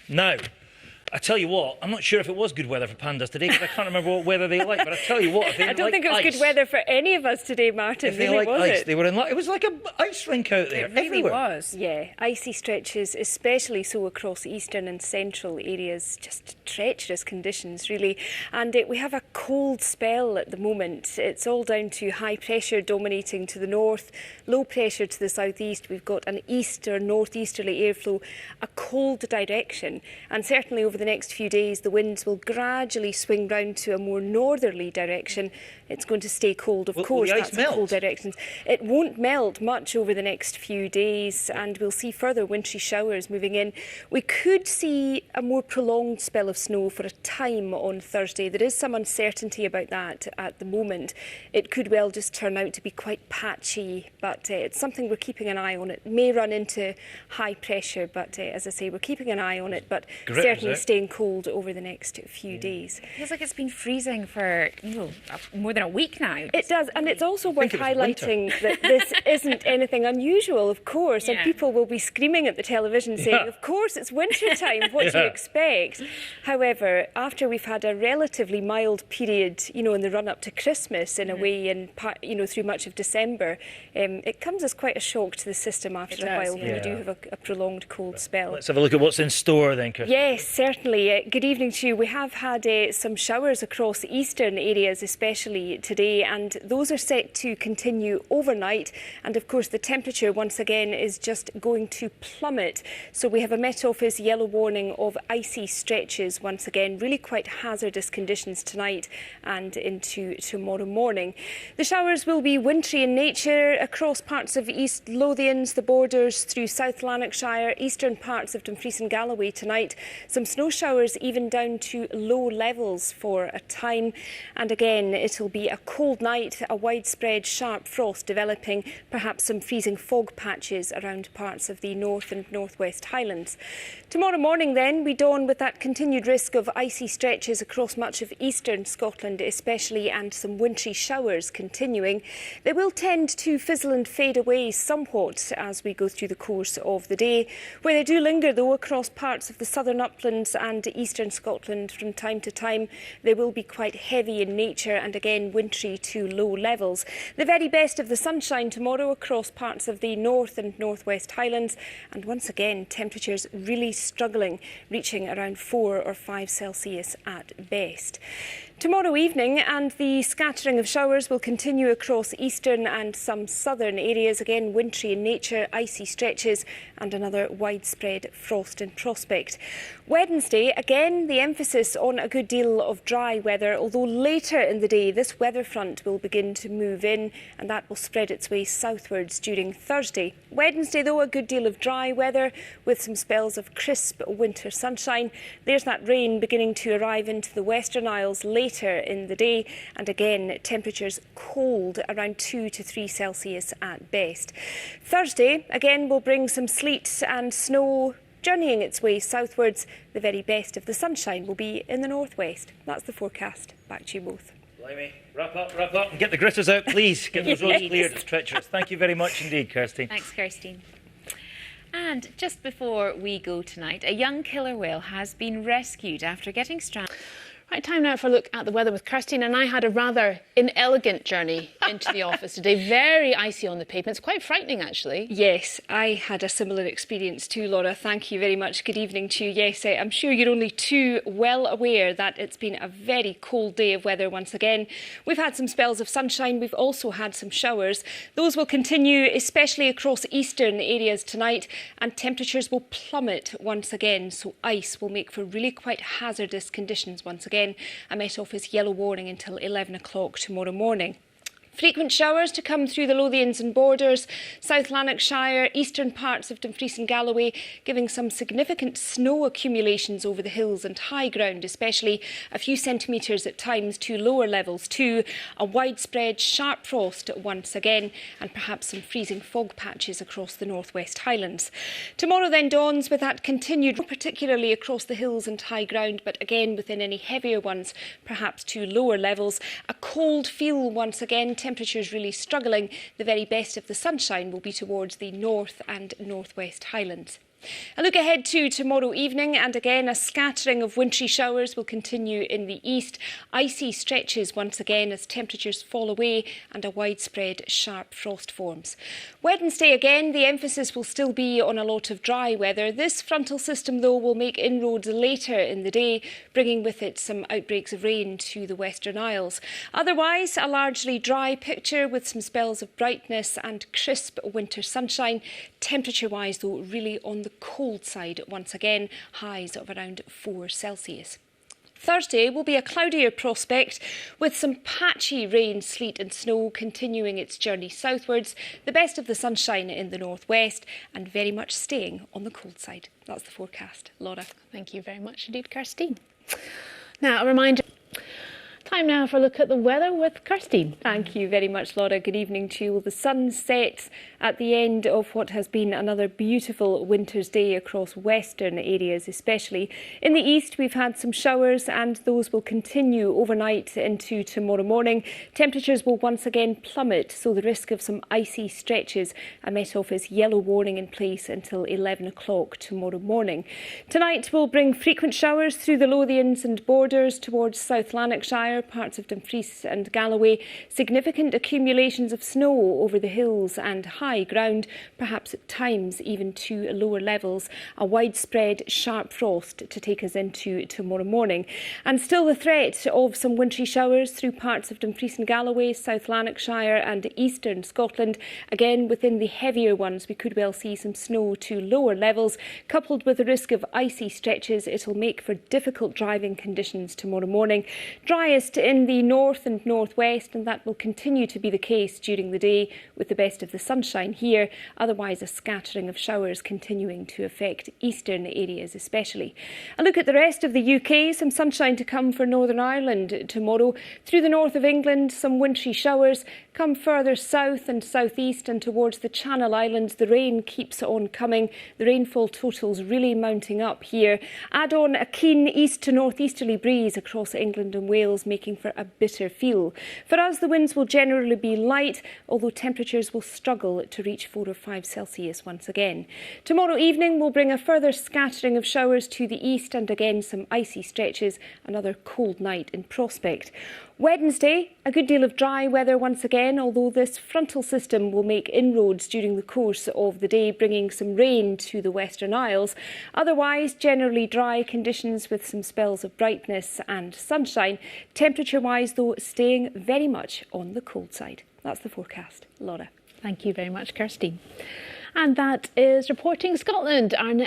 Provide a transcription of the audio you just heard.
Now, I tell you what, I'm not sure if it was good weather for pandas today because I can't remember what weather they like. But I tell you what, if they I don't think it was good weather for any of us today, Martin. If they like ice, they were in. It was like an ice rink out there. It really everywhere. was. Yeah, icy stretches, especially so across eastern and central areas. Just treacherous conditions, really. And we have a cold spell at the moment. It's all down to high pressure dominating to the north, low pressure to the southeast. We've got an east or northeasterly airflow, a cold direction, and certainly over the next few days, the winds will gradually swing round to a more northerly direction. It's going to stay cold, of course. Will the ice that's melt? The cold directions. It won't melt much over the next few days, and we'll see further wintry showers moving in. We could see a more prolonged spell of snow for a time on Thursday. There is some uncertainty about that at the moment. It could well just turn out to be quite patchy, but it's something we're keeping an eye on. It may run into high pressure, but as I say, we're keeping an eye on it, but certainly staying cold over the next few days. It feels like it's been freezing for more than a week now. It does, and it's also worth highlighting that this isn't anything unusual, of course, and people will be screaming at the television saying, of course, it's winter time, what do you expect? However, after we've had a relatively mild period, in the run-up to Christmas in a way, and through much of December, it comes as quite a shock to the system after a while when we do have a prolonged cold spell. Let's have a look at what's in store then, Kirsteen. Yes, certainly. Good evening to you. We have had some showers across eastern areas, especially today, and those are set to continue overnight. And of course, the temperature once again is just going to plummet. So we have a Met Office yellow warning of icy stretches once again. Really quite hazardous conditions tonight and into tomorrow morning. The showers will be wintry in nature across parts of East Lothians, the borders through South Lanarkshire, eastern parts of Dumfries and Galloway tonight. Some snow showers even down to low levels for a time. And again, it'll be a cold night, a widespread sharp frost developing, perhaps some freezing fog patches around parts of the North and Northwest Highlands. Tomorrow morning then, we dawn with that continued risk of icy stretches across much of eastern Scotland especially, and some wintry showers continuing. They will tend to fizzle and fade away somewhat as we go through the course of the day. Where they do linger though across parts of the southern uplands and eastern Scotland from time to time, they will be quite heavy in nature and again wintry to low levels. The very best of the sunshine tomorrow across parts of the North and Northwest Highlands, and once again temperatures really struggling, reaching around 4 or 5 Celsius at best. Tomorrow evening, and the scattering of showers will continue across eastern and some southern areas. Again, wintry in nature, icy stretches and another widespread frost in prospect. Wednesday, again, the emphasis on a good deal of dry weather, although later in the day this weather front will begin to move in and that will spread its way southwards during Thursday. Wednesday, though, a good deal of dry weather with some spells of crisp winter sunshine. There's that rain beginning to arrive into the Western Isles later in the day, and again temperatures cold, around 2 to 3 Celsius at best. Thursday again will bring some sleet and snow journeying its way southwards. The very best of the sunshine will be in the northwest. That's the forecast. Back to you both. Blimey. Wrap up and get the gritters out, please. Get those roads cleared. It's treacherous. Thank you very much indeed, Kirsteen. Thanks, Kirsteen. And just before we go tonight, a young killer whale has been rescued after getting stranded. Right, time now for a look at the weather with Kirsteen, and I had a rather inelegant journey into the office today. Very icy on the pavements, quite frightening actually. Yes, I had a similar experience too, Laura. Thank you very much. Good evening to you. Yes, I'm sure you're only too well aware that it's been a very cold day of weather once again. We've had some spells of sunshine. We've also had some showers. Those will continue, especially across eastern areas tonight, and temperatures will plummet once again. So ice will make for really quite hazardous conditions once again. A Met Office yellow warning until 11 o'clock tomorrow morning. Frequent showers to come through the Lothians and borders, South Lanarkshire, eastern parts of Dumfries and Galloway, giving some significant snow accumulations over the hills and high ground, especially a few centimetres at times to lower levels too. A widespread sharp frost once again, and perhaps some freezing fog patches across the Northwest Highlands. Tomorrow then dawns with that continued, particularly across the hills and high ground, but again within any heavier ones, perhaps to lower levels. A cold feel once again, temperatures really struggling. The very best of the sunshine will be towards the North and Northwest Highlands. A look ahead to tomorrow evening, and again a scattering of wintry showers will continue in the east. Icy stretches once again as temperatures fall away and a widespread sharp frost forms. Wednesday again, the emphasis will still be on a lot of dry weather. This frontal system though will make inroads later in the day, bringing with it some outbreaks of rain to the Western Isles. Otherwise, a largely dry picture with some spells of brightness and crisp winter sunshine. Temperature-wise though, really on the cold side once again, highs of around 4 Celsius. Thursday will be a cloudier prospect with some patchy rain, sleet and snow continuing its journey southwards, the best of the sunshine in the northwest and very much staying on the cold side. That's the forecast. Laura. Thank you very much indeed, Kirsteen. Now, a reminder. Time now for a look at the weather with Kirsteen. Thank you very much, Laura. Good evening to you. Well, the sun sets at the end of what has been another beautiful winter's day across western areas especially. In the east, we've had some showers and those will continue overnight into tomorrow morning. Temperatures will once again plummet, so the risk of some icy stretches. A Met Office yellow warning in place until 11 o'clock tomorrow morning. Tonight will bring frequent showers through the Lothians and borders towards South Lanarkshire, parts of Dumfries and Galloway, significant accumulations of snow over the hills and high ground, perhaps at times even to lower levels, a widespread sharp frost to take us into tomorrow morning. And still the threat of some wintry showers through parts of Dumfries and Galloway, South Lanarkshire and eastern Scotland. Again, within the heavier ones, we could well see some snow to lower levels. Coupled with the risk of icy stretches, it'll make for difficult driving conditions tomorrow morning. Driest in the north and northwest, and that will continue to be the case during the day with the best of the sunshine here. Otherwise, a scattering of showers continuing to affect eastern areas especially. A look at the rest of the UK, some sunshine to come for Northern Ireland tomorrow. Through the north of England, some wintry showers. Come further south and southeast and towards the Channel Islands, the rain keeps on coming. The rainfall totals really mounting up here. Add on a keen east to northeasterly breeze across England and Wales, making for a bitter feel. For us, the winds will generally be light, although temperatures will struggle to reach 4 or 5 Celsius once again. Tomorrow evening will bring a further scattering of showers to the east and again some icy stretches, another cold night in prospect. Wednesday, a good deal of dry weather once again, although this frontal system will make inroads during the course of the day, bringing some rain to the Western Isles. Otherwise, generally dry conditions with some spells of brightness and sunshine. Temperature-wise, though, staying very much on the cold side. That's the forecast. Laura. Thank you very much, Kirsteen. And that is Reporting Scotland. Our next